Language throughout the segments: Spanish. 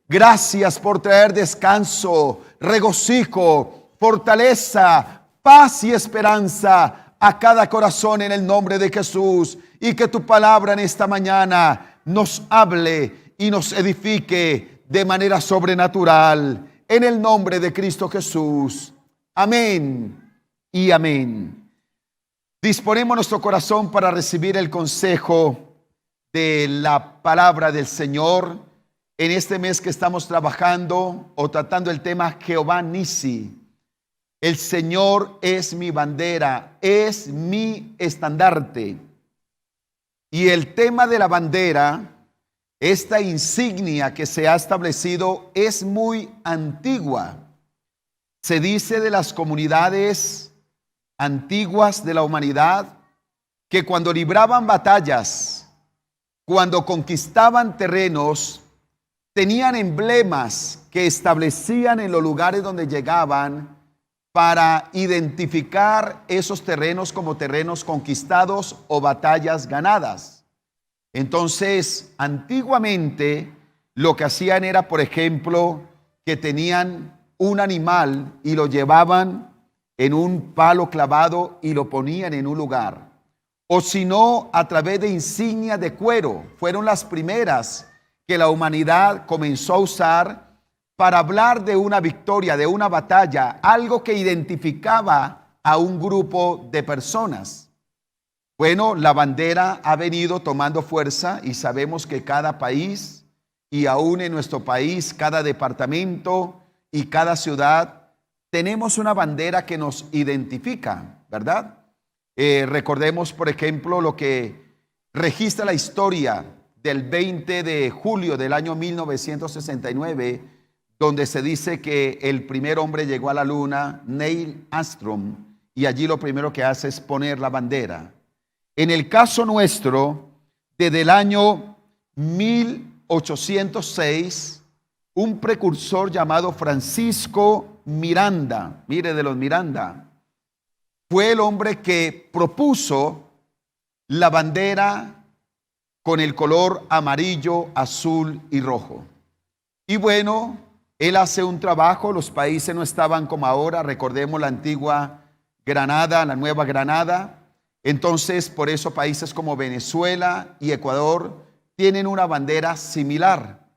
Gracias por traer descanso, regocijo, fortaleza, paz y esperanza a cada corazón en el nombre de Jesús. Y que tu palabra en esta mañana nos hable y nos edifique de manera sobrenatural. En el nombre de Cristo Jesús. Amén y amén. Disponemos nuestro corazón para recibir el consejo de la palabra del Señor en este mes que estamos trabajando o tratando el tema Jehová Nisi. El Señor es mi bandera, es mi estandarte. Y el tema de la bandera, esta insignia que se ha establecido, es muy antigua. Se dice de las comunidades antiguas de la humanidad que cuando libraban batallas, cuando conquistaban terrenos, tenían emblemas que establecían en los lugares donde llegaban para identificar esos terrenos como terrenos conquistados o batallas ganadas. Entonces, antiguamente lo que hacían era, por ejemplo, que tenían un animal y lo llevaban en un palo clavado y lo ponían en un lugar. O si no, a través de insignias de cuero. Fueron las primeras que la humanidad comenzó a usar para hablar de una victoria, de una batalla, algo que identificaba a un grupo de personas. Bueno, la bandera ha venido tomando fuerza y sabemos que cada país, y aún en nuestro país, cada departamento y cada ciudad, tenemos una bandera que nos identifica, ¿verdad? Recordemos, por ejemplo, lo que registra la historia del 20 de julio del año 1969, donde se dice que el primer hombre llegó a la luna, Neil Armstrong, y allí lo primero que hace es poner la bandera. En el caso nuestro, desde el año 1806, un precursor llamado Francisco Miranda, mire de los Miranda, fue el hombre que propuso la bandera con el color amarillo, azul y rojo. Y bueno, él hace un trabajo, los países no estaban como ahora, recordemos la antigua Granada, la nueva Granada. Entonces, por eso países como Venezuela y Ecuador tienen una bandera similar.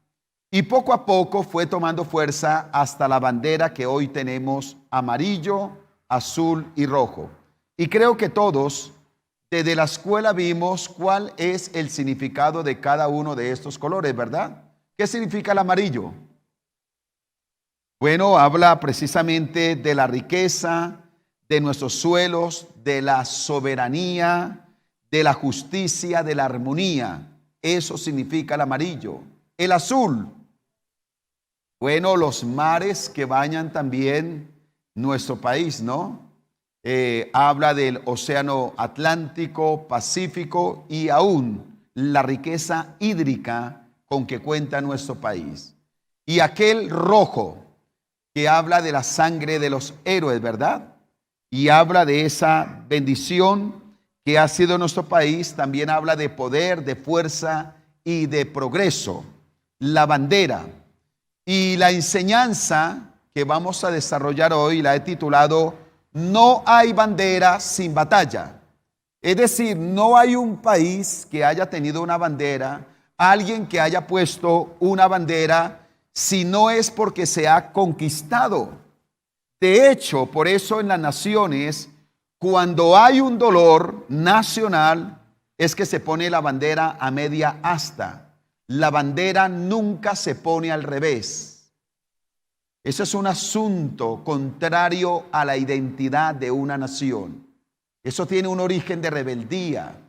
Y poco a poco fue tomando fuerza hasta la bandera que hoy tenemos, amarillo, azul y rojo. Y creo que todos desde la escuela vimos cuál es el significado de cada uno de estos colores, ¿verdad? ¿Qué significa el amarillo? Bueno, habla precisamente de la riqueza, de nuestros suelos, de la soberanía, de la justicia, de la armonía. Eso significa el amarillo. El azul, bueno, los mares que bañan también nuestro país, ¿no? Habla del océano Atlántico, Pacífico y aún la riqueza hídrica con que cuenta nuestro país. Y aquel rojo que habla de la sangre de los héroes, ¿verdad? Y habla de esa bendición que ha sido nuestro país. También habla de poder, de fuerza y de progreso. La bandera. Y la enseñanza que vamos a desarrollar hoy la he titulado No hay bandera sin batalla. Es decir, no hay un país que haya tenido una bandera, alguien que haya puesto una bandera, si no es porque se ha conquistado. De hecho, por eso en las naciones, cuando hay un dolor nacional, es que se pone la bandera a media asta. La bandera nunca se pone al revés. Eso es un asunto contrario a la identidad de una nación. Eso tiene un origen de rebeldía.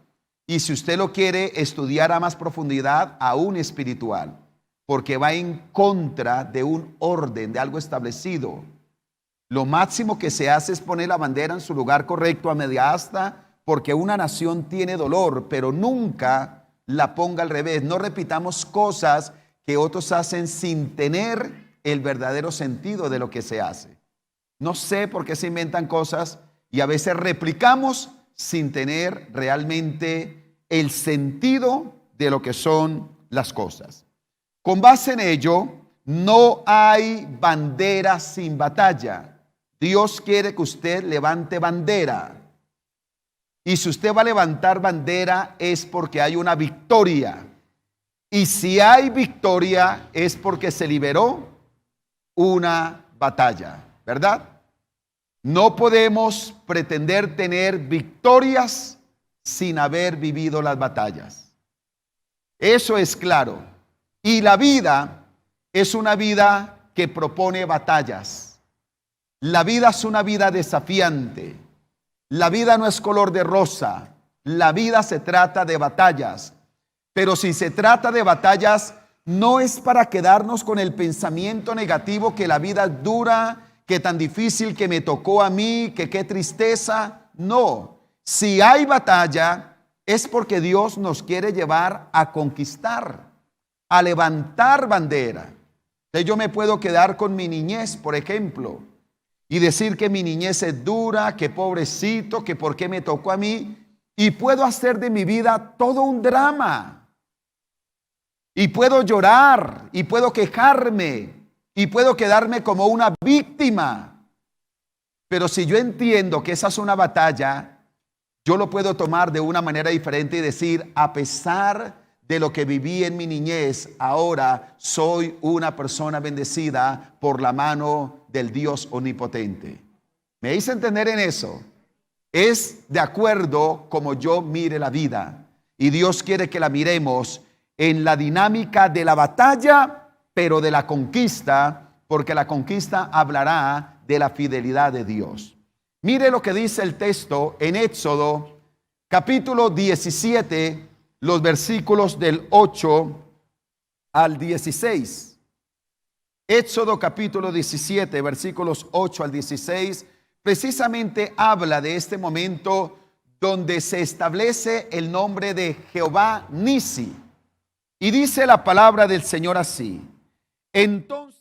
Y si usted lo quiere estudiar a más profundidad, aún espiritual, porque va en contra de un orden, de algo establecido. Lo máximo que se hace es poner la bandera en su lugar correcto a media asta, porque una nación tiene dolor, pero nunca la ponga al revés. No repitamos cosas que otros hacen sin tener el verdadero sentido de lo que se hace. No sé por qué se inventan cosas y a veces replicamos sin tener realmente el sentido de lo que son las cosas. Con base en ello, no hay bandera sin batalla. Dios quiere que usted levante bandera. Y si usted va a levantar bandera es porque hay una victoria. Y si hay victoria es porque se liberó una batalla, ¿verdad? No podemos pretender tener victorias sin haber vivido las batallas. Eso es claro. Y la vida es una vida que propone batallas. La vida es una vida desafiante. La vida no es color de rosa. La vida se trata de batallas. Pero si se trata de batallas, no es para quedarnos con el pensamiento negativo que la vida es dura, que tan difícil que me tocó a mí, que qué tristeza. No, si hay batalla es porque Dios nos quiere llevar a conquistar, a levantar bandera. Entonces yo me puedo quedar con mi niñez, por ejemplo, y decir que mi niñez es dura, que pobrecito, que por qué me tocó a mí, y puedo hacer de mi vida todo un drama. Y puedo llorar, y puedo quejarme, y puedo quedarme como una víctima. Pero si yo entiendo que esa es una batalla, yo lo puedo tomar de una manera diferente y decir, a pesar de lo que viví en mi niñez, ahora soy una persona bendecida por la mano del Dios omnipotente. ¿Me hice entender en eso? Es de acuerdo como yo mire la vida. Y Dios quiere que la miremos en la dinámica de la batalla, pero de la conquista, porque la conquista hablará de la fidelidad de Dios. Mire lo que dice el texto en Éxodo, capítulo 17, los versículos del 8 al 16. Éxodo capítulo 17, versículos 8 al 16, precisamente habla de este momento donde se establece el nombre de Jehová Nisi. Y dice la palabra del Señor así: entonces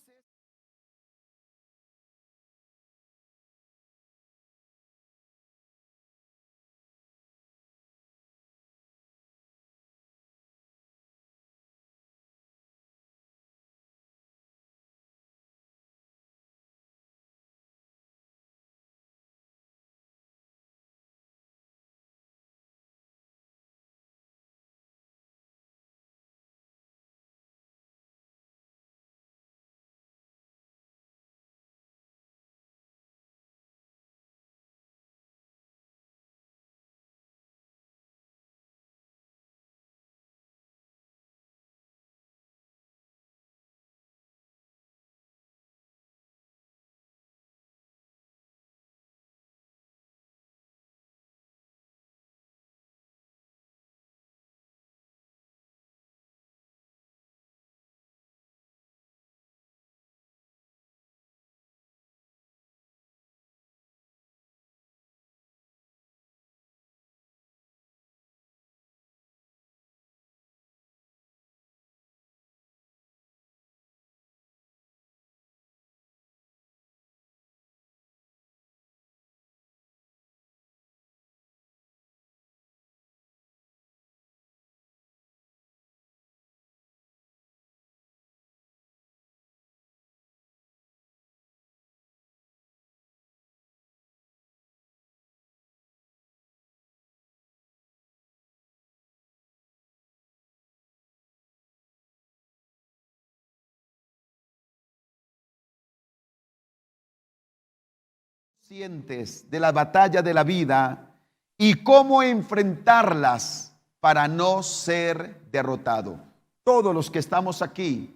conscientes de la batalla de la vida y cómo enfrentarlas para no ser derrotado. Todos los que estamos aquí,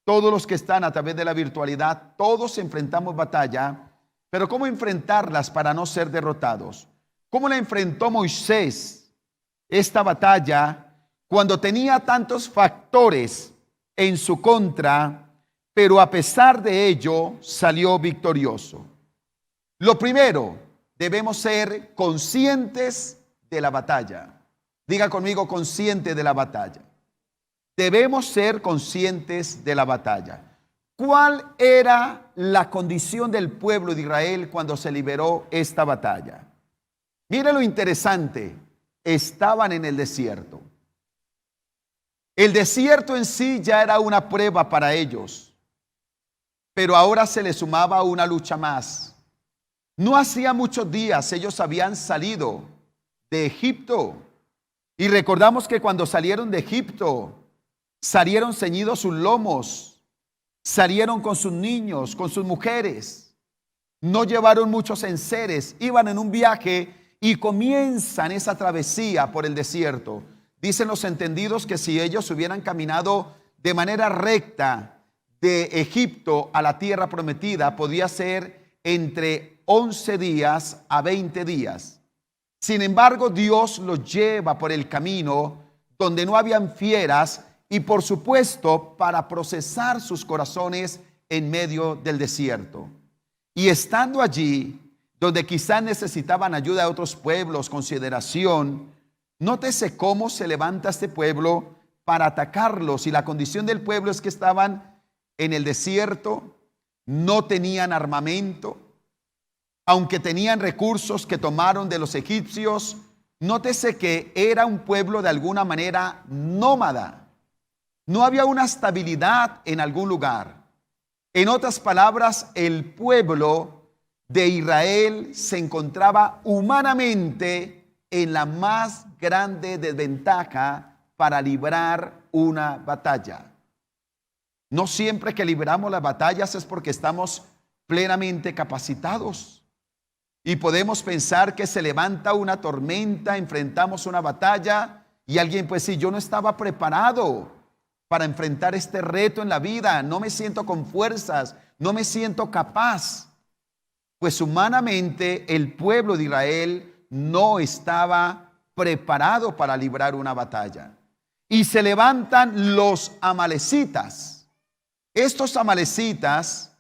todos los que están a través de la virtualidad, todos enfrentamos batalla, pero ¿cómo enfrentarlas para no ser derrotados? ¿Cómo la enfrentó Moisés esta batalla cuando tenía tantos factores en su contra, pero a pesar de ello salió victorioso? Lo primero, debemos ser conscientes de la batalla. Diga conmigo, consciente de la batalla. Debemos ser conscientes de la batalla. ¿Cuál era la condición del pueblo de Israel cuando se liberó esta batalla? Mire lo interesante, estaban en el desierto. El desierto en sí ya era una prueba para ellos. pero ahora se le sumaba una lucha más. No hacía muchos días ellos habían salido de Egipto. Y recordamos que cuando salieron de Egipto, salieron ceñidos sus lomos, salieron con sus niños, con sus mujeres. No llevaron muchos enseres, iban en un viaje y comienzan esa travesía por el desierto. Dicen los entendidos que si ellos hubieran caminado de manera recta de Egipto a la tierra prometida, podía ser entre 11 días a 20 días. Sin embargo, Dios los lleva por el camino donde no habían fieras y, por supuesto, para procesar sus corazones en medio del desierto. Y estando allí, donde quizás necesitaban ayuda de otros pueblos, consideración, nótese cómo se levanta este pueblo para atacarlos. Y la condición del pueblo es que estaban en el desierto, no tenían armamento, aunque tenían recursos que tomaron de los egipcios. Nótese que era un pueblo de alguna manera nómada. No había una estabilidad en algún lugar. En otras palabras, el pueblo de Israel se encontraba humanamente en la más grande desventaja para librar una batalla. No siempre que libramos las batallas es porque estamos plenamente capacitados. Y podemos pensar que se levanta una tormenta, enfrentamos una batalla y alguien puede decir, yo no estaba preparado para enfrentar este reto en la vida, no me siento con fuerzas, no me siento capaz. Pues humanamente el pueblo de Israel no estaba preparado para librar una batalla. Y se levantan los amalecitas. Estos amalecitas,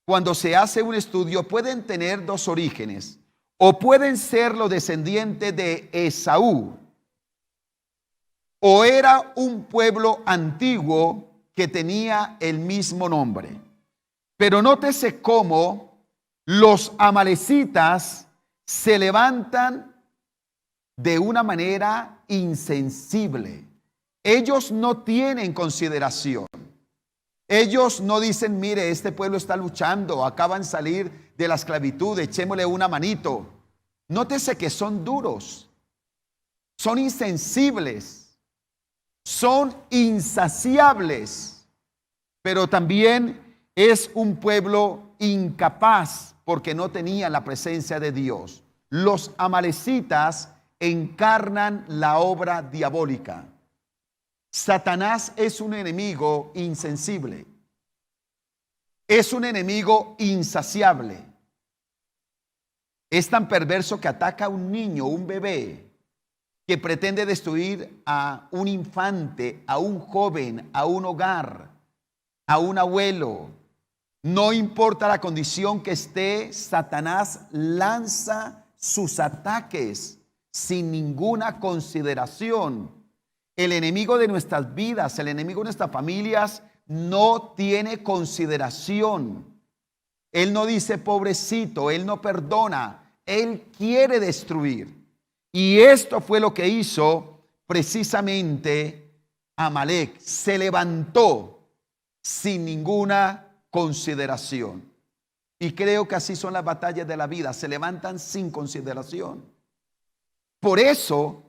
cuando se hace un estudio, pueden tener dos orígenes. O pueden ser los descendientes de Esaú, o era un pueblo antiguo que tenía el mismo nombre. Pero nótese cómo los amalecitas se levantan de una manera insensible. Ellos no tienen consideración. Ellos no dicen, mire, este pueblo está luchando, acaban de salir de la esclavitud, echémosle una manito. Nótese que son duros, son insensibles, son insaciables, pero también es un pueblo incapaz porque no tenía la presencia de Dios. Los amalecitas encarnan la obra diabólica. Satanás es un enemigo insensible, es un enemigo insaciable. Es tan perverso que ataca a un niño, un bebé, que pretende destruir a un infante, a un joven, a un hogar, a un abuelo. No importa la condición que esté, Satanás lanza sus ataques sin ninguna consideración. El enemigo de nuestras vidas, el enemigo de nuestras familias no tiene consideración. Él no dice pobrecito, él no perdona, él quiere destruir. Y esto fue lo que hizo precisamente Amalek. Se levantó sin ninguna consideración. Y creo que así son las batallas de la vida, se levantan sin consideración. Por eso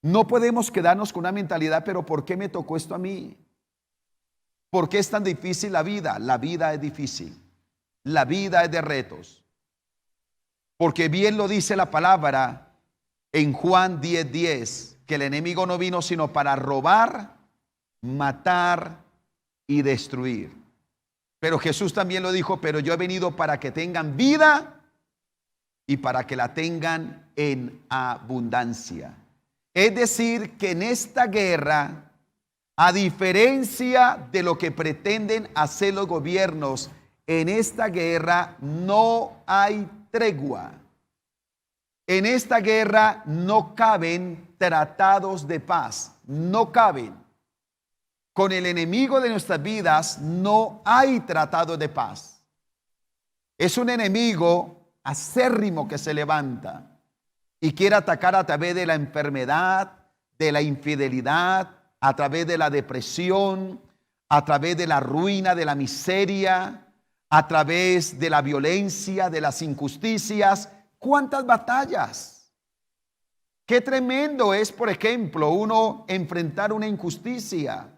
no podemos quedarnos con una mentalidad, pero ¿por qué me tocó esto a mí? ¿Por qué es tan difícil la vida? La vida es difícil, la vida es de retos. Porque bien lo dice la palabra en Juan 10:10, que el enemigo no vino sino para robar, matar y destruir. Pero Jesús también lo dijo, pero yo he venido para que tengan vida y para que la tengan en abundancia. Es decir, que en esta guerra, a diferencia de lo que pretenden hacer los gobiernos, en esta guerra no hay tregua. En esta guerra no caben tratados de paz, no caben. Con el enemigo de nuestras vidas no hay tratado de paz. Es un enemigo acérrimo que se levanta y quiere atacar a través de la enfermedad, de la infidelidad, a través de la depresión, a través de la ruina, de la miseria, a través de la violencia, de las injusticias. ¿Cuántas batallas? Qué tremendo es, por ejemplo, uno enfrentar una injusticia.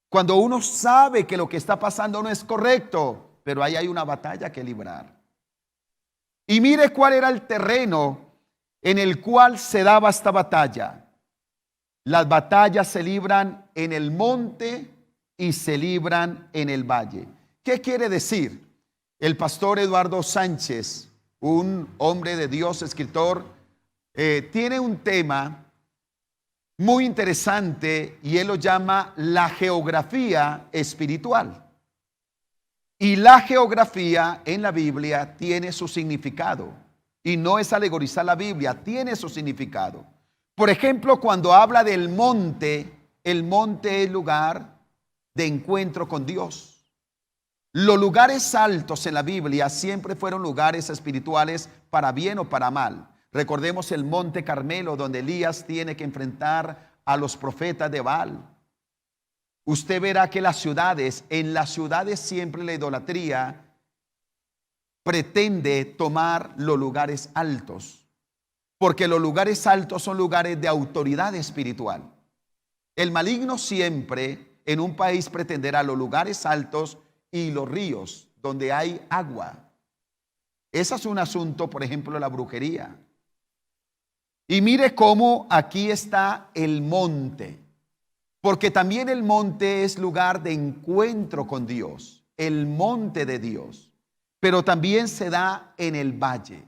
Cuando uno sabe que lo que está pasando no es correcto, pero ahí hay una batalla que librar. Y mire cuál era el terreno en el cual se daba esta batalla. Las batallas se libran en el monte y se libran en el valle. ¿Qué quiere decir? El pastor Eduardo Sánchez, un hombre de Dios, escritor, tiene un tema muy interesante y él lo llama la geografía espiritual. Y la geografía en la Biblia tiene su significado. Y no es alegorizar la Biblia, tiene su significado. Por ejemplo, cuando habla del monte, el monte es lugar de encuentro con Dios. Los lugares altos en la Biblia siempre fueron lugares espirituales para bien o para mal. Recordemos el monte Carmelo, donde Elías tiene que enfrentar a los profetas de Baal. Usted verá que en las ciudades siempre la idolatría pretende tomar los lugares altos, porque los lugares altos son lugares de autoridad espiritual. El maligno siempre en un país pretenderá los lugares altos y los ríos donde hay agua. Ese es un asunto, por ejemplo, de la brujería. Y mire cómo aquí está el monte, porque también el monte es lugar de encuentro con Dios, el monte de Dios, pero también se da en el valle.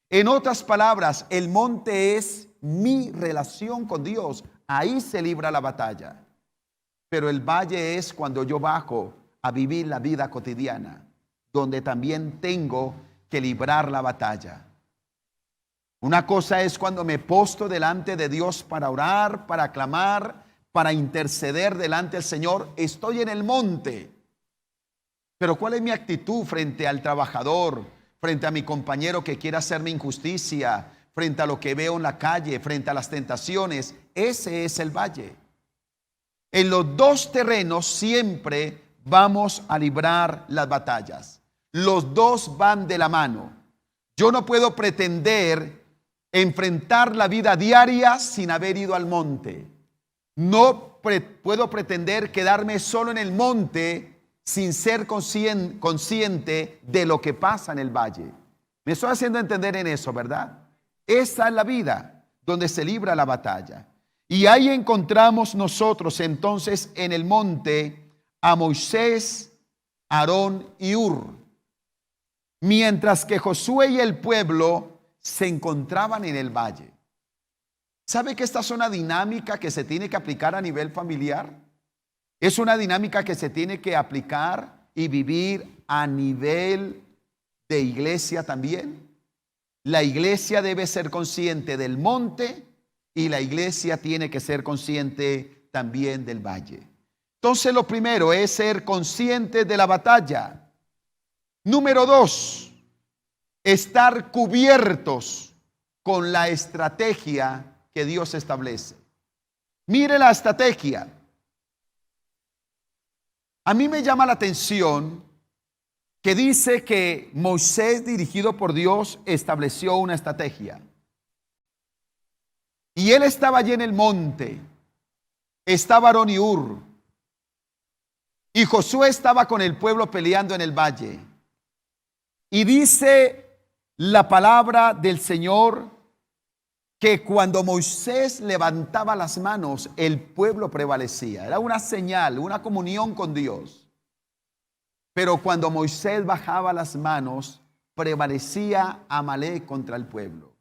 En otras palabras, el monte es mi relación con Dios, ahí se libra la batalla, pero el valle es cuando yo bajo a vivir la vida cotidiana, donde también tengo que librar la batalla. Una cosa es cuando me posto delante de Dios para orar, para clamar, para interceder delante del Señor. Estoy en el monte. Pero ¿cuál es mi actitud frente al trabajador, frente a mi compañero que quiere hacerme injusticia, frente a lo que veo en la calle, frente a las tentaciones? Ese es el valle. En los dos terrenos siempre vamos a librar las batallas. Los dos van de la mano. Yo no puedo pretender enfrentar la vida diaria sin haber ido al monte. No puedo pretender quedarme solo en el monte sin ser consciente de lo que pasa en el valle. Me estoy haciendo entender en eso, ¿verdad? Esa es la vida donde se libra la batalla. Y ahí encontramos nosotros entonces en el monte a Moisés, Aarón y Hur, mientras que Josué y el pueblo se encontraban en el valle. ¿Sabe que esta es una dinámica que se tiene que aplicar a nivel familiar? Es una dinámica que se tiene que aplicar y vivir a nivel de iglesia también. La iglesia debe ser consciente del monte y la iglesia tiene que ser consciente también del valle. Entonces, lo primero es ser consciente de la batalla. Número 2, estar cubiertos con la estrategia que Dios establece. Mire la estrategia. A mí me llama la atención que dice que Moisés, dirigido por Dios, estableció una estrategia. Y él estaba allí en el monte. Estaba Aarón y Hur. Y Josué estaba con el pueblo peleando en el valle. Y dice la palabra del Señor que cuando Moisés levantaba las manos, el pueblo prevalecía. Era una señal, una comunión con Dios. Pero cuando Moisés bajaba las manos, prevalecía Amalek contra el pueblo.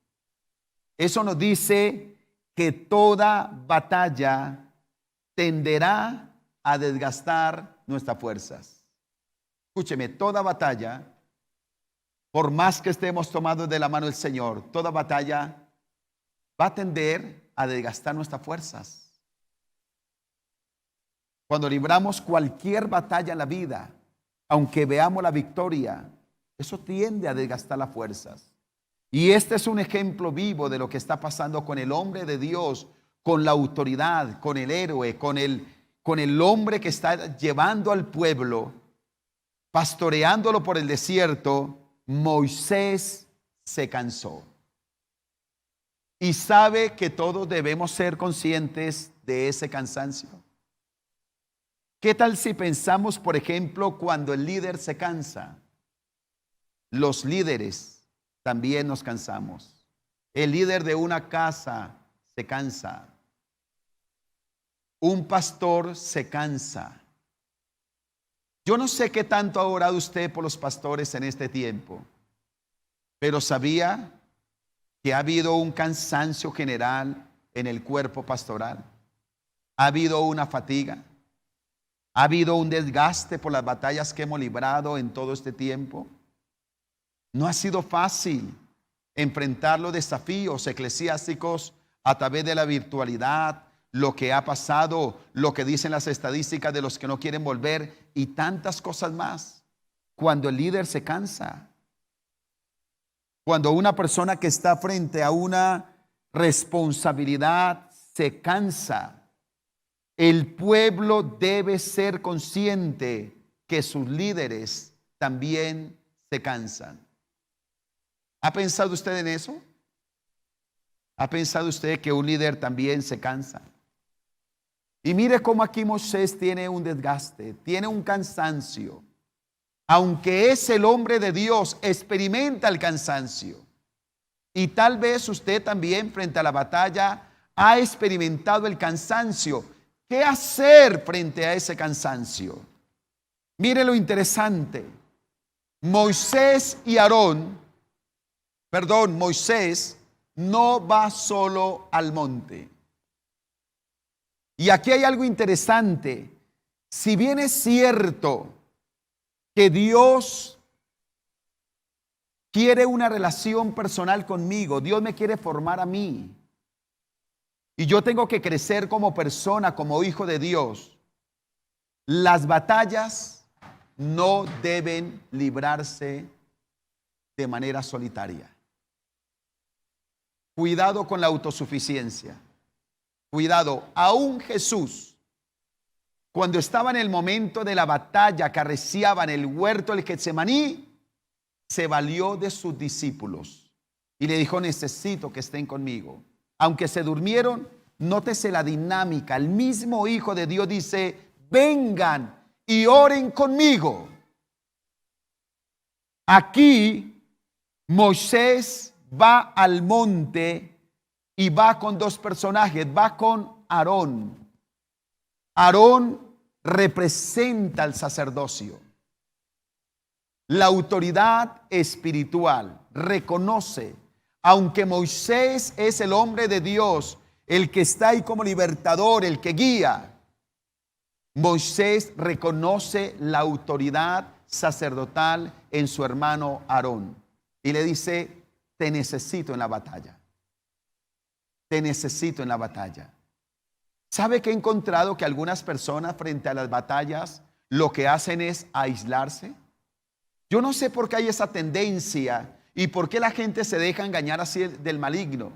Eso nos dice que toda batalla tenderá a desgastar nuestras fuerzas. Escúcheme, toda batalla, por más que estemos tomados de la mano del Señor, toda batalla va a tender a desgastar nuestras fuerzas. Cuando libramos cualquier batalla en la vida, aunque veamos la victoria, eso tiende a desgastar las fuerzas. Y este es un ejemplo vivo de lo que está pasando con el hombre de Dios, con la autoridad, con el héroe, con el hombre que está llevando al pueblo pastoreándolo por el desierto, Moisés se cansó. Y sabe que todos debemos ser conscientes de ese cansancio. ¿Qué tal si pensamos, por ejemplo, cuando el líder se cansa? Los líderes también nos cansamos. El líder de una casa se cansa. Un pastor se cansa. Yo no sé qué tanto ha orado usted por los pastores en este tiempo, pero sabía que ha habido un cansancio general en el cuerpo pastoral. Ha habido una fatiga. Ha habido un desgaste por las batallas que hemos librado en todo este tiempo. No ha sido fácil enfrentar los desafíos eclesiásticos a través de la virtualidad, lo que ha pasado, lo que dicen las estadísticas de los que no quieren volver y tantas cosas más. Cuando el líder se cansa, cuando una persona que está frente a una responsabilidad se cansa, el pueblo debe ser consciente que sus líderes también se cansan. ¿Ha pensado usted en eso? ¿Ha pensado usted que un líder también se cansa? Y mire cómo aquí Moisés tiene un desgaste, tiene un cansancio. Aunque es el hombre de Dios, experimenta el cansancio. Y tal vez usted también frente a la batalla ha experimentado el cansancio. ¿Qué hacer frente a ese cansancio? Mire lo interesante. Moisés no va solo al monte. Y aquí hay algo interesante. Si bien es cierto que Dios quiere una relación personal conmigo, Dios me quiere formar a mí, y yo tengo que crecer como persona, como hijo de Dios, las batallas no deben librarse de manera solitaria. Cuidado con la autosuficiencia. Cuidado, aún Jesús, cuando estaba en el momento de la batalla que arreciaba en el huerto del Getsemaní, se valió de sus discípulos y le dijo: necesito que estén conmigo. Aunque se durmieron, nótese la dinámica. El mismo Hijo de Dios dice: vengan y oren conmigo. Aquí Moisés va al monte y va con dos personajes, va con Aarón. Aarón representa el sacerdocio. La autoridad espiritual reconoce, aunque Moisés es el hombre de Dios, el que está ahí como libertador, el que guía, Moisés reconoce la autoridad sacerdotal en su hermano Aarón y le dice: te necesito en la batalla. Te necesito en la batalla. ¿Sabe que he encontrado que algunas personas frente a las batallas lo que hacen es aislarse? Yo no sé por qué hay esa tendencia y por qué la gente se deja engañar así del maligno.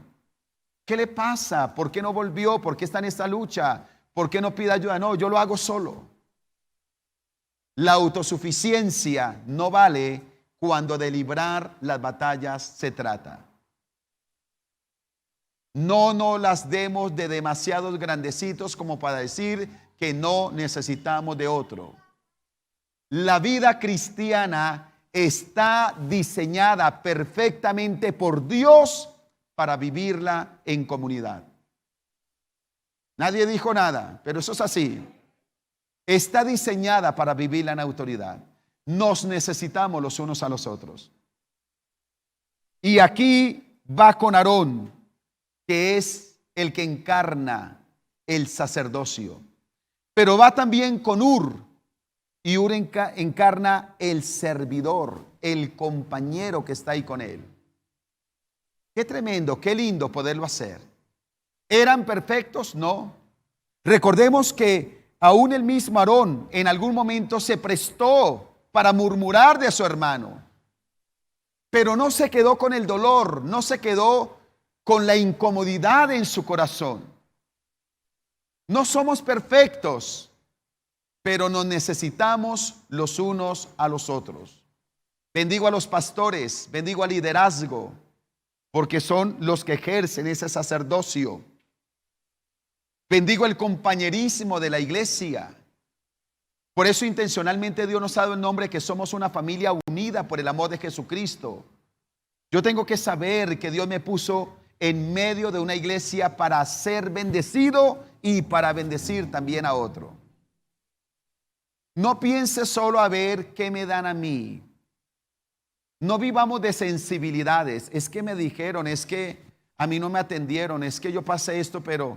¿Qué le pasa? ¿Por qué no volvió? ¿Por qué está en esta lucha? ¿Por qué no pide ayuda? No, yo lo hago solo. La autosuficiencia no vale cuando de librar las batallas se trata. No nos las demos de demasiados grandecitos como para decir que no necesitamos de otro. La vida cristiana está diseñada perfectamente por Dios para vivirla en comunidad. Nadie dijo nada, pero eso es así. Está diseñada para vivirla en autoridad. Nos necesitamos los unos a los otros. Y aquí va con Aarón, que es el que encarna el sacerdocio. Pero va también con Hur, y Hur encarna el servidor, el compañero que está ahí con él. Qué tremendo, qué lindo poderlo hacer. ¿Eran perfectos? No. Recordemos que aún el mismo Aarón en algún momento se prestó para murmurar de su hermano. Pero no se quedó con el dolor, no se quedó con la incomodidad en su corazón. No somos perfectos, pero nos necesitamos los unos a los otros. Bendigo a los pastores, bendigo al liderazgo, porque son los que ejercen ese sacerdocio. Bendigo el compañerismo de la iglesia. Por eso intencionalmente Dios nos ha dado el nombre que somos una familia unida por el amor de Jesucristo. Yo tengo que saber que Dios me puso en medio de una iglesia para ser bendecido y para bendecir también a otro. No piense solo a ver qué me dan a mí. No vivamos de sensibilidades. Es que me dijeron, es que a mí no me atendieron, es que yo pasé esto, pero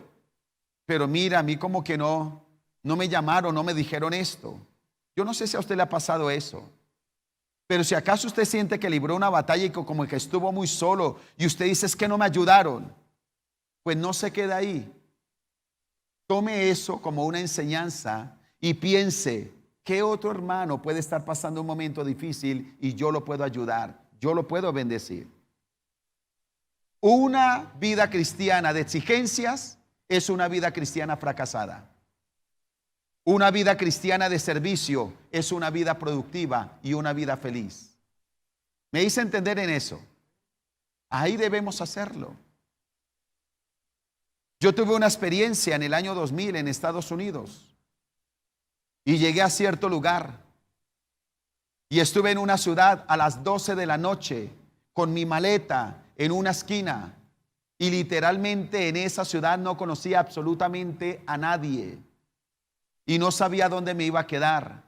mira, a mí como que no me llamaron, no me dijeron esto. Yo no sé si a usted le ha pasado eso. Pero si acaso usted siente que libró una batalla y que como que estuvo muy solo y usted dice es que no me ayudaron, pues no se queda ahí. Tome eso como una enseñanza y piense, ¿qué otro hermano puede estar pasando un momento difícil y yo lo puedo ayudar? Yo lo puedo bendecir. Una vida cristiana de exigencias es una vida cristiana fracasada. Una vida cristiana de servicio es una vida productiva y una vida feliz. ¿Me hice entender en eso? Ahí debemos hacerlo. Yo tuve una experiencia en el año 2000 en Estados Unidos y llegué a cierto lugar y estuve en una ciudad a las 12 de la noche con mi maleta en una esquina y literalmente en esa ciudad no conocía absolutamente a nadie. Y no sabía dónde me iba a quedar.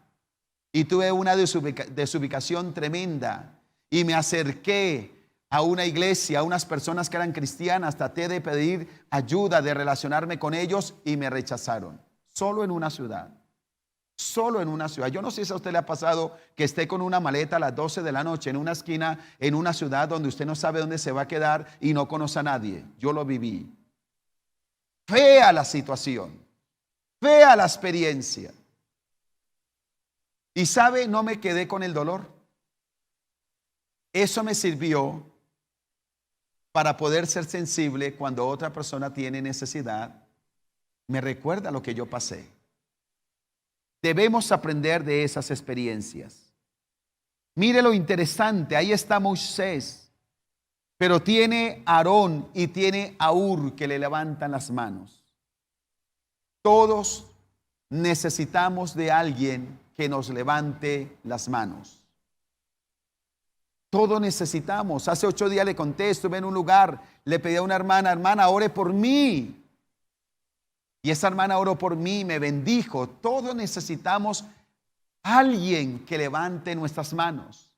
Y tuve una desubicación tremenda. Y me acerqué a una iglesia, a unas personas que eran cristianas. Traté de pedir ayuda, de relacionarme con ellos y me rechazaron. Solo en una ciudad. Solo en una ciudad. Yo no sé si a usted le ha pasado que esté con una maleta a las 12 de la noche en una esquina, en una ciudad donde usted no sabe dónde se va a quedar y no conoce a nadie. Yo lo viví. Fea la situación. Vea la experiencia. Y sabe, no me quedé con el dolor. Eso me sirvió para poder ser sensible cuando otra persona tiene necesidad. Me recuerda lo que yo pasé. Debemos aprender de esas experiencias. Mire lo interesante, ahí está Moisés, pero tiene a Aarón y tiene a Hur que le levantan las manos. Todos necesitamos de alguien que nos levante las manos. Todos necesitamos. Hace 8 días le conté, estuve en un lugar, le pedí a una hermana, ore por mí. Y esa hermana oró por mí, me bendijo. Todos necesitamos alguien que levante nuestras manos.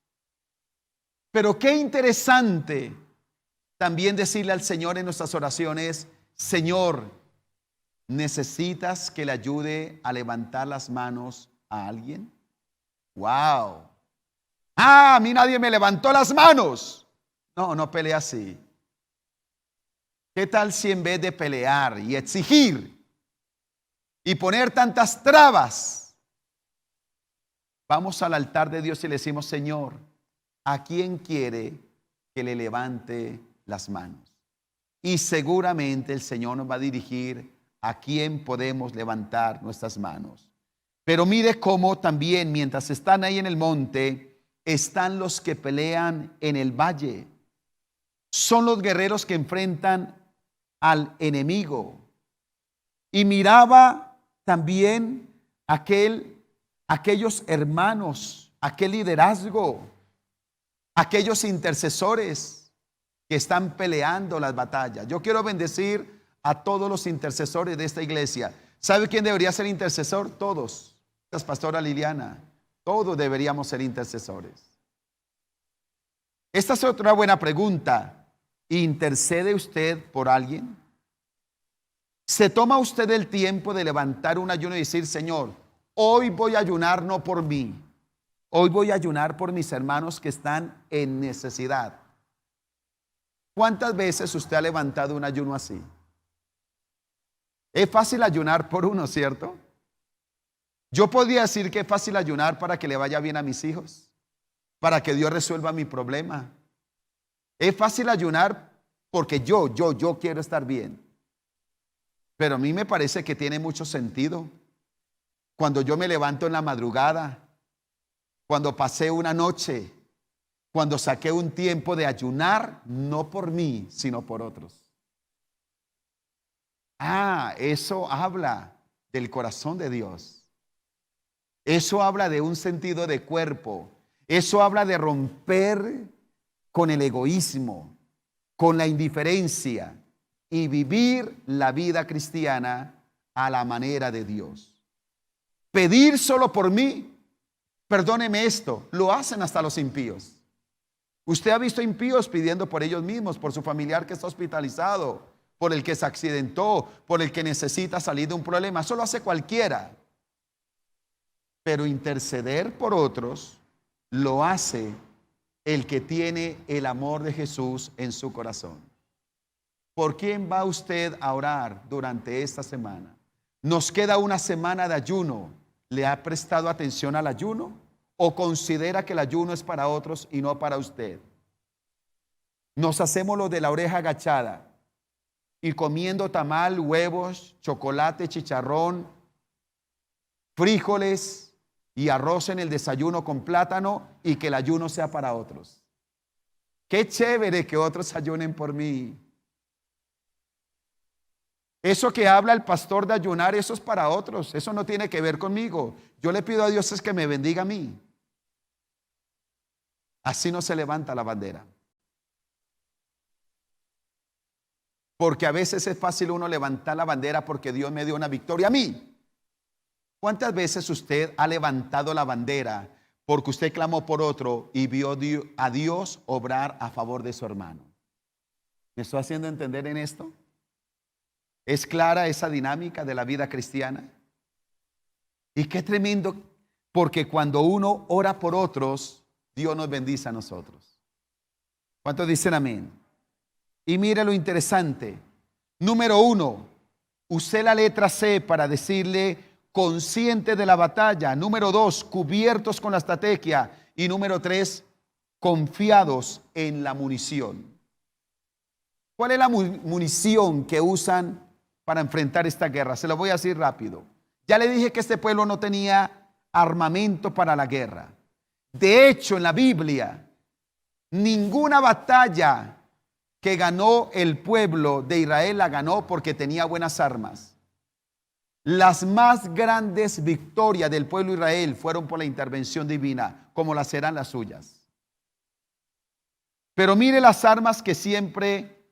Pero qué interesante también decirle al Señor en nuestras oraciones, Señor, ¿necesitas que le ayude a levantar las manos a alguien? ¡Wow! ¡Ah, a mí nadie me levantó las manos! No pelee así. ¿Qué tal si en vez de pelear y exigir y poner tantas trabas, vamos al altar de Dios y le decimos, Señor, ¿a quién quiere que le levante las manos? Y seguramente el Señor nos va a dirigir a quién podemos levantar nuestras manos. Pero mire cómo también mientras están ahí en el monte, están los que pelean en el valle. Son los guerreros que enfrentan al enemigo. Y miraba también aquellos hermanos, aquel liderazgo, aquellos intercesores que están peleando las batallas. Yo quiero bendecir a todos los intercesores de esta iglesia. ¿Sabe quién debería ser intercesor? Todos. Pastora Liliana, todos deberíamos ser intercesores. Esta es otra buena pregunta. ¿Intercede usted por alguien? ¿Se toma usted el tiempo de levantar un ayuno y decir, Señor, hoy voy a ayunar no por mí, hoy voy a ayunar por mis hermanos que están en necesidad? ¿Cuántas veces usted ha levantado un ayuno así? Es fácil ayunar por uno, ¿cierto? Yo podría decir que es fácil ayunar para que le vaya bien a mis hijos, para que Dios resuelva mi problema. Es fácil ayunar porque yo quiero estar bien. Pero a mí me parece que tiene mucho sentido cuando yo me levanto en la madrugada, cuando pasé una noche, cuando saqué un tiempo de ayunar, no por mí, sino por otros. Eso habla del corazón de Dios. Eso habla de un sentido de cuerpo. Eso habla de romper con el egoísmo, con la indiferencia y vivir la vida cristiana a la manera de Dios. Pedir solo por mí, perdóneme esto, lo hacen hasta los impíos. Usted ha visto impíos pidiendo por ellos mismos, por su familiar que está hospitalizado, por el que se accidentó, por el que necesita salir de un problema. Eso lo hace cualquiera. Pero interceder por otros lo hace el que tiene el amor de Jesús en su corazón. ¿Por quién va usted a orar durante esta semana? Nos queda una semana de ayuno. ¿Le ha prestado atención al ayuno? ¿O considera que el ayuno es para otros y no para usted? Nos hacemos lo de la oreja agachada y comiendo tamal, huevos, chocolate, chicharrón, frijoles y arroz en el desayuno con plátano, y que el ayuno sea para otros. Qué chévere que otros ayunen por mí. Eso que habla el pastor de ayunar, eso es para otros. Eso no tiene que ver conmigo. Yo le pido a Dios es que me bendiga a mí. Así no se levanta la bandera. Porque a veces es fácil uno levantar la bandera porque Dios me dio una victoria a mí. ¿Cuántas veces usted ha levantado la bandera porque usted clamó por otro y vio a Dios obrar a favor de su hermano? ¿Me estoy haciendo entender en esto? ¿Es clara esa dinámica de la vida cristiana? Y qué tremendo, porque cuando uno ora por otros, Dios nos bendice a nosotros. ¿Cuántos dicen amén? Y mire lo interesante. Número 1, usé la letra C para decirle consciente de la batalla. Número 2, cubiertos con la estrategia. Y número 3, confiados en la munición. ¿Cuál es la munición que usan para enfrentar esta guerra? Se lo voy a decir rápido. Ya le dije que este pueblo no tenía armamento para la guerra. De hecho, en la Biblia, ninguna batalla que ganó el pueblo de Israel la ganó porque tenía buenas armas. Las más grandes victorias del pueblo de Israel fueron por la intervención divina, como las serán las suyas. Pero mire las armas que siempre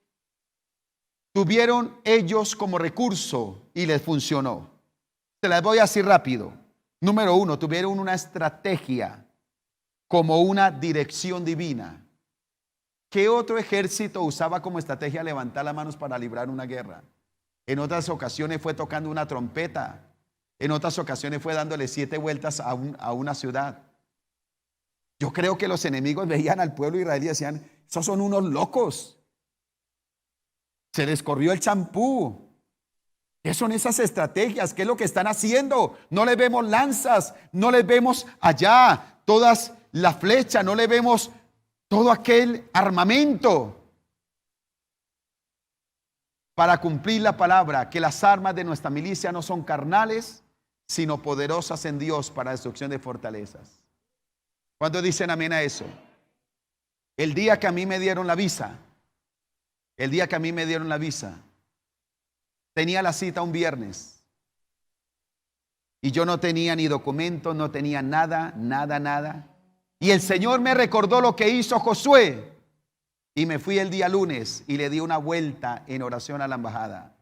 tuvieron ellos como recurso y les funcionó. Se las voy a decir rápido. Número 1, tuvieron una estrategia como una dirección divina. ¿Qué otro ejército usaba como estrategia levantar las manos para librar una guerra? En otras ocasiones fue tocando una trompeta. En otras ocasiones fue dándole 7 vueltas a una ciudad. Yo creo que los enemigos veían al pueblo israelí y decían, esos son unos locos. Se les corrió el champú. ¿Qué son esas estrategias? ¿Qué es lo que están haciendo? No les vemos lanzas, no les vemos allá todas las flechas, no les vemos todo aquel armamento para cumplir la palabra, que las armas de nuestra milicia no son carnales, sino poderosas en Dios para destrucción de fortalezas. ¿Cuántos dicen amén a eso? El día que a mí me dieron la visa, tenía la cita un viernes y yo no tenía ni documentos, no tenía nada. Y el Señor me recordó lo que hizo Josué. Y me fui el día lunes y le di una vuelta en oración a la embajada.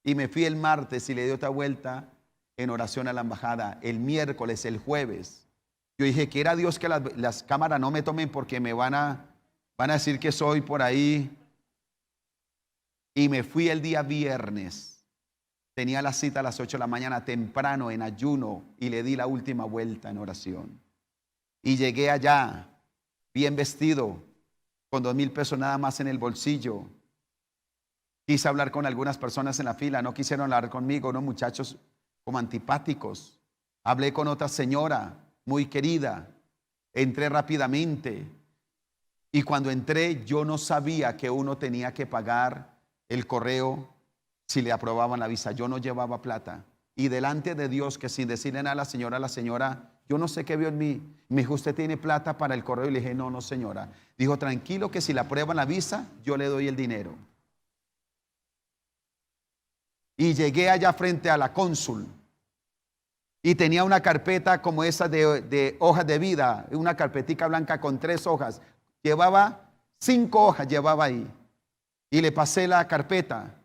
Y me fui el martes y le di otra vuelta en oración a la embajada. El miércoles, el jueves. Yo dije, quiera Dios que las cámaras no me tomen porque me van a decir que soy por ahí. Y me fui el día viernes. Tenía la cita a las 8 de la mañana temprano en ayuno y le di la última vuelta en oración. Y llegué allá bien vestido, con 2,000 pesos nada más en el bolsillo. Quise hablar con algunas personas en la fila, no quisieron hablar conmigo, unos muchachos como antipáticos. Hablé con otra señora muy querida, entré rápidamente y cuando entré yo no sabía que uno tenía que pagar el correo si le aprobaban la visa. Yo no llevaba plata. y delante de Dios, que sin decirle nada a la señora, yo no sé qué vio en mí. Me dijo, ¿usted tiene plata para el correo? Y le dije, no, no señora. Dijo, tranquilo que si la aprueban la visa, yo le doy el dinero. Y llegué allá frente a la cónsul y tenía una carpeta como esa de hojas de vida, una carpetica blanca con 3 hojas. Llevaba 5 hojas, llevaba ahí. Y le pasé la carpeta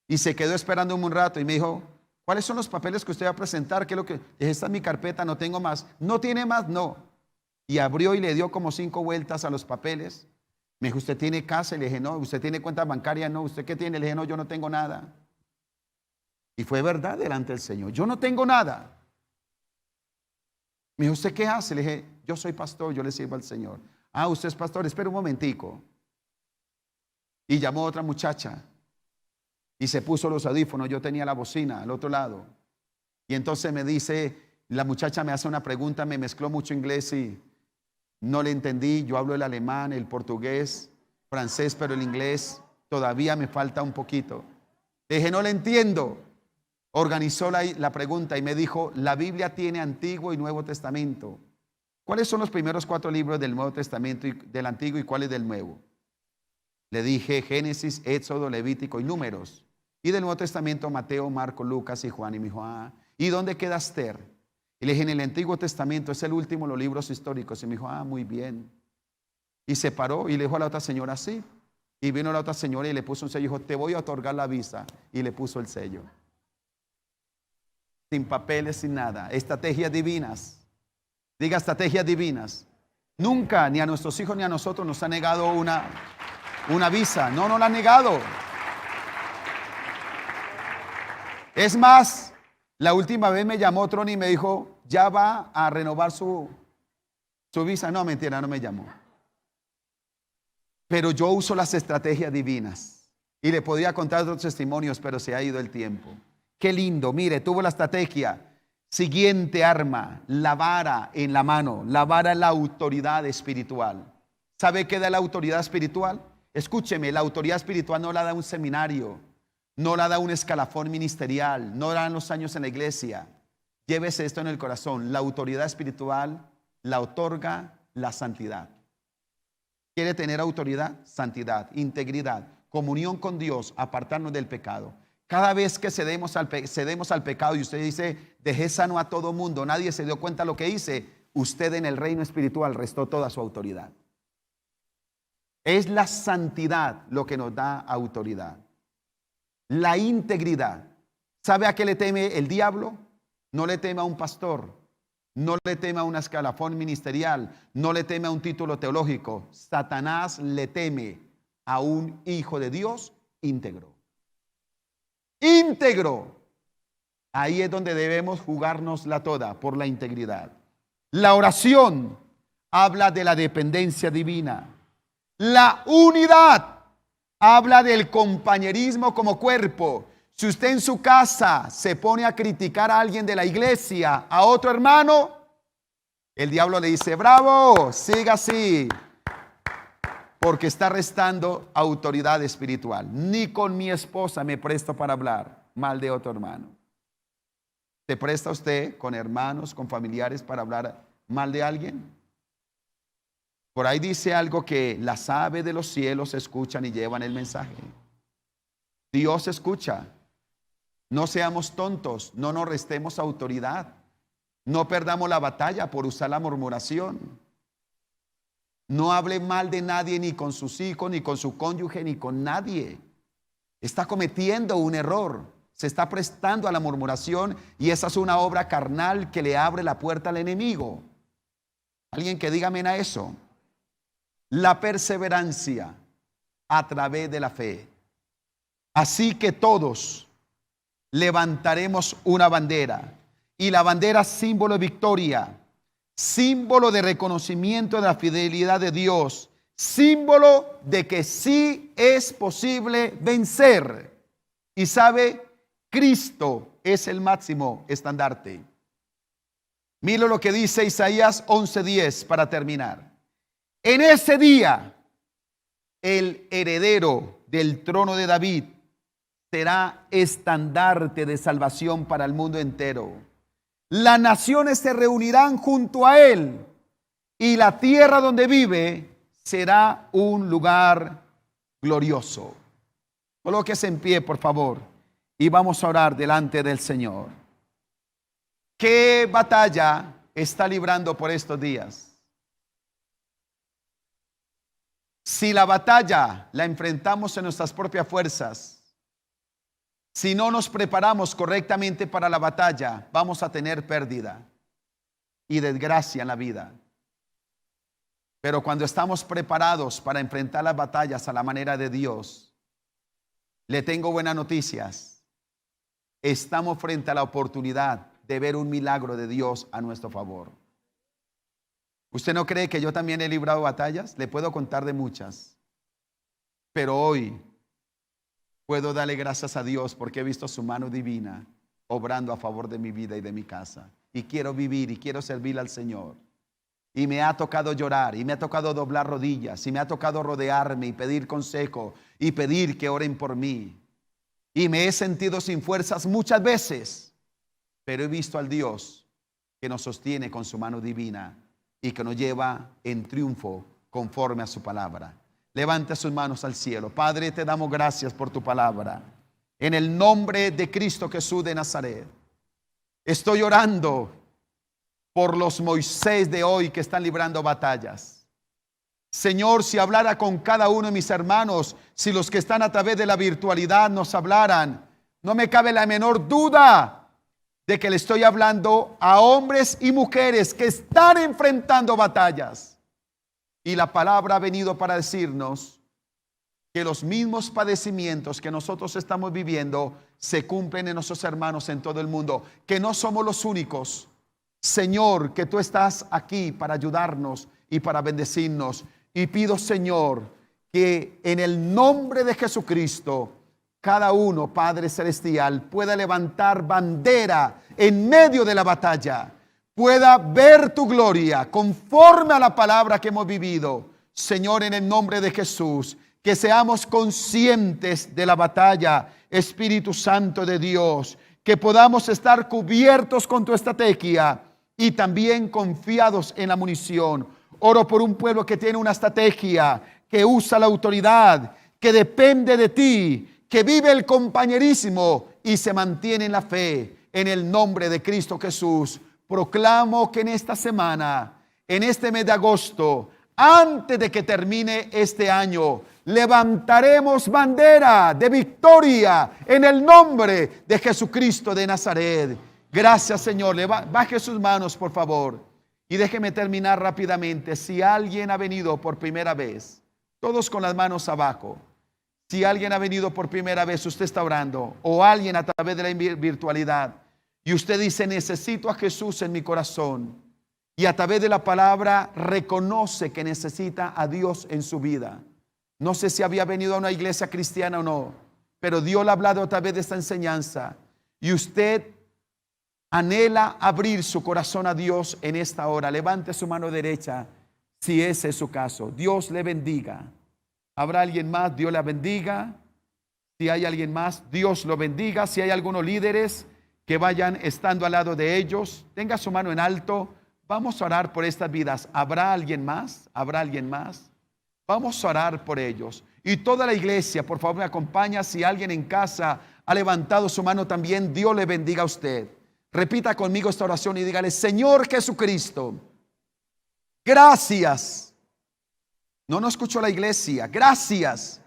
y se quedó esperando un rato y me dijo, ¿cuáles son los papeles que usted va a presentar? ¿Qué es lo que? Esta es mi carpeta, no tengo más. ¿No tiene más? No. Y abrió y le dio como 5 vueltas a los papeles. Me dijo, ¿usted tiene casa? Y le dije, no. ¿Usted tiene cuenta bancaria? No. ¿Usted qué tiene? Le dije, no, yo no tengo nada. Y fue verdad delante del Señor. Yo no tengo nada. Me dijo, ¿usted qué hace? Le dije, yo soy pastor, yo le sirvo al Señor. Ah, usted es pastor, espera un momentico. Y llamó a otra muchacha y se puso los audífonos. Yo tenía la bocina al otro lado. Y entonces me dice, la muchacha me hace una pregunta, me mezcló mucho inglés y no le entendí. Yo hablo el alemán, el portugués, francés, pero el inglés todavía me falta un poquito. Le dije, no le entiendo. Organizó la pregunta y me dijo, la Biblia tiene Antiguo y Nuevo Testamento. ¿Cuáles son los primeros 4 libros del Nuevo Testamento y del Antiguo y cuáles del Nuevo? Le dije Génesis, Éxodo, Levítico y Números. Y del Nuevo Testamento Mateo, Marco, Lucas y Juan. Y me dijo, ¿y dónde queda Esther? Y le dije, en el Antiguo Testamento es el último, los libros históricos. Y me dijo, muy bien. Y se paró y le dijo a la otra señora, sí. Y vino la otra señora y le puso un sello y dijo, te voy a otorgar la visa. Y le puso el sello. Sin papeles, sin nada. Estrategias divinas. Diga, estrategias divinas. Nunca, ni a nuestros hijos ni a nosotros nos ha negado una visa. No nos la ha negado. Es más, la última vez me llamó Tron y me dijo, ya va a renovar su visa. No, mentira, no me llamó. Pero yo uso las estrategias divinas. Y le podía contar otros testimonios, pero se ha ido el tiempo. Qué lindo, mire, tuvo la estrategia. Siguiente arma, la vara en la mano. La vara es la autoridad espiritual. ¿Sabe qué da la autoridad espiritual? Escúcheme, la autoridad espiritual no la da un seminario, no la da un escalafón ministerial, no la dan los años en la iglesia. Llévese esto en el corazón. La autoridad espiritual la otorga la santidad. ¿Quiere tener autoridad? Santidad, integridad, comunión con Dios, apartarnos del pecado. Cada vez que cedemos al pecado y usted dice, dejé sano a todo mundo, nadie se dio cuenta de lo que hice, usted en el reino espiritual restó toda su autoridad. Es la santidad lo que nos da autoridad. La integridad. ¿Sabe a qué le teme el diablo? No le teme a un pastor, no le teme a un escalafón ministerial, no le teme a un título teológico. Satanás le teme a un hijo de Dios íntegro. Íntegro. Ahí es donde debemos jugárnosla toda, por la integridad. La oración habla de la dependencia divina. La unidad habla del compañerismo como cuerpo. Si usted en su casa se pone a criticar a alguien de la iglesia, a otro hermano, el diablo le dice, bravo, siga así, porque está restando autoridad espiritual. Ni con mi esposa me presto para hablar mal de otro hermano. ¿Se presta usted con hermanos, con familiares para hablar mal de alguien? Por ahí dice algo que las aves de los cielos escuchan y llevan el mensaje. Dios escucha. No seamos tontos, no nos restemos autoridad. No perdamos la batalla por usar la murmuración. No hable mal de nadie, ni con sus hijos, ni con su cónyuge, ni con nadie. Está cometiendo un error. Se está prestando a la murmuración y esa es una obra carnal que le abre la puerta al enemigo. Alguien que diga amén a eso. La perseverancia a través de la fe. Así que todos levantaremos una bandera. Y la bandera símbolo de victoria, símbolo de reconocimiento de la fidelidad de Dios, símbolo de que sí es posible vencer. Y sabe, Cristo es el máximo estandarte. Mira lo que dice Isaías 11:10 para terminar. En ese día, el heredero del trono de David será estandarte de salvación para el mundo entero. Las naciones se reunirán junto a él y la tierra donde vive será un lugar glorioso. Colóquese en pie, por favor, y vamos a orar delante del Señor. ¿Qué batalla está librando por estos días? Si la batalla la enfrentamos en nuestras propias fuerzas, si no nos preparamos correctamente para la batalla, vamos a tener pérdida y desgracia en la vida. Pero cuando estamos preparados para enfrentar las batallas a la manera de Dios, le tengo buenas noticias. Estamos frente a la oportunidad de ver un milagro de Dios a nuestro favor. ¿Usted no cree que yo también he librado batallas? Le puedo contar de muchas. Pero hoy puedo darle gracias a Dios porque he visto su mano divina obrando a favor de mi vida y de mi casa. Y quiero vivir y quiero servir al Señor. Y me ha tocado llorar, y me ha tocado doblar rodillas, y me ha tocado rodearme y pedir consejo, y pedir que oren por mí. Y me he sentido sin fuerzas muchas veces, pero he visto al Dios que nos sostiene con su mano divina y que nos lleva en triunfo conforme a su palabra. Levante sus manos al cielo. Padre, te damos gracias por tu palabra. En el nombre de Cristo Jesús de Nazaret, estoy orando por los Moisés de hoy que están librando batallas. Señor, si hablara con cada uno de mis hermanos, si los que están a través de la virtualidad nos hablaran, no me cabe la menor duda de que le estoy hablando a hombres y mujeres que están enfrentando batallas. Y la palabra ha venido para decirnos que los mismos padecimientos que nosotros estamos viviendo se cumplen en nuestros hermanos en todo el mundo, que no somos los únicos. Señor, que tú estás aquí para ayudarnos y para bendecirnos. Y pido, Señor, que en el nombre de Jesucristo, cada uno, Padre Celestial, pueda levantar bandera en medio de la batalla, pueda ver tu gloria conforme a la palabra que hemos vivido. Señor, en el nombre de Jesús, que seamos conscientes de la batalla, Espíritu Santo de Dios, que podamos estar cubiertos con tu estrategia y también confiados en la munición. Oro por un pueblo que tiene una estrategia, que usa la autoridad, que depende de ti, que vive el compañerismo y se mantiene en la fe. En el nombre de Cristo Jesús, proclamo que en esta semana, en este mes de agosto, antes de que termine este año, levantaremos bandera de victoria en el nombre de Jesucristo de Nazaret. Gracias, Señor. Baje sus manos, por favor. Y déjeme terminar rápidamente. Si alguien ha venido por primera vez, todos con las manos abajo. Si alguien ha venido por primera vez, usted está orando, o alguien a través de la virtualidad, y usted dice, necesito a Jesús en mi corazón, y a través de la palabra reconoce que necesita a Dios en su vida. No sé si había venido a una iglesia cristiana o no, pero Dios le ha hablado a través de esta enseñanza, y usted anhela abrir su corazón a Dios en esta hora. Levante su mano derecha si ese es su caso. Dios le bendiga. ¿Habrá alguien más? Dios la bendiga. Si hay alguien más, Dios lo bendiga. Si hay algunos líderes que vayan estando al lado de ellos, tenga su mano en alto. Vamos a orar por estas vidas. ¿Habrá alguien más? ¿Habrá alguien más? Vamos a orar por ellos. Y toda la iglesia, por favor, me acompaña. Si alguien en casa ha levantado su mano también, Dios le bendiga a usted. Repita conmigo esta oración y dígale, Señor Jesucristo, gracias. No escucho la iglesia. Gracias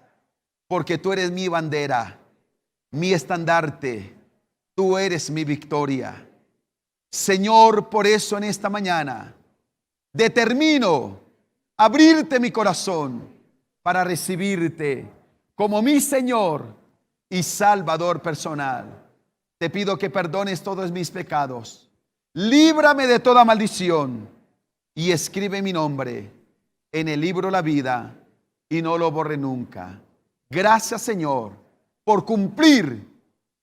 porque tú eres mi bandera, mi estandarte. Tú eres mi victoria. Señor, por eso en esta mañana determino abrirte mi corazón para recibirte como mi Señor y Salvador personal. Te pido que perdones todos mis pecados. Líbrame de toda maldición y escribe mi nombre en el libro de la vida y no lo borre nunca. Gracias, Señor, por cumplir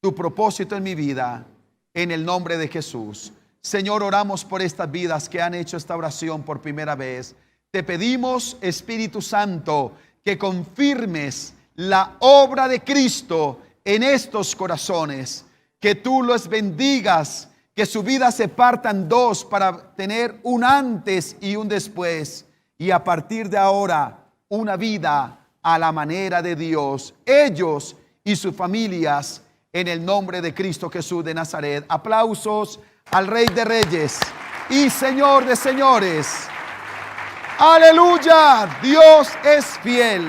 tu propósito en mi vida, en el nombre de Jesús. Señor, oramos por estas vidas que han hecho esta oración por primera vez. Te pedimos, Espíritu Santo, que confirmes la obra de Cristo en estos corazones, que tú los bendigas, que su vida se parta en dos para tener un antes y un después, y a partir de ahora una vida a la manera de Dios, ellos y sus familias, en el nombre de Cristo Jesús de Nazaret. Aplausos al Rey de Reyes y Señor de señores. Aleluya, Dios es fiel.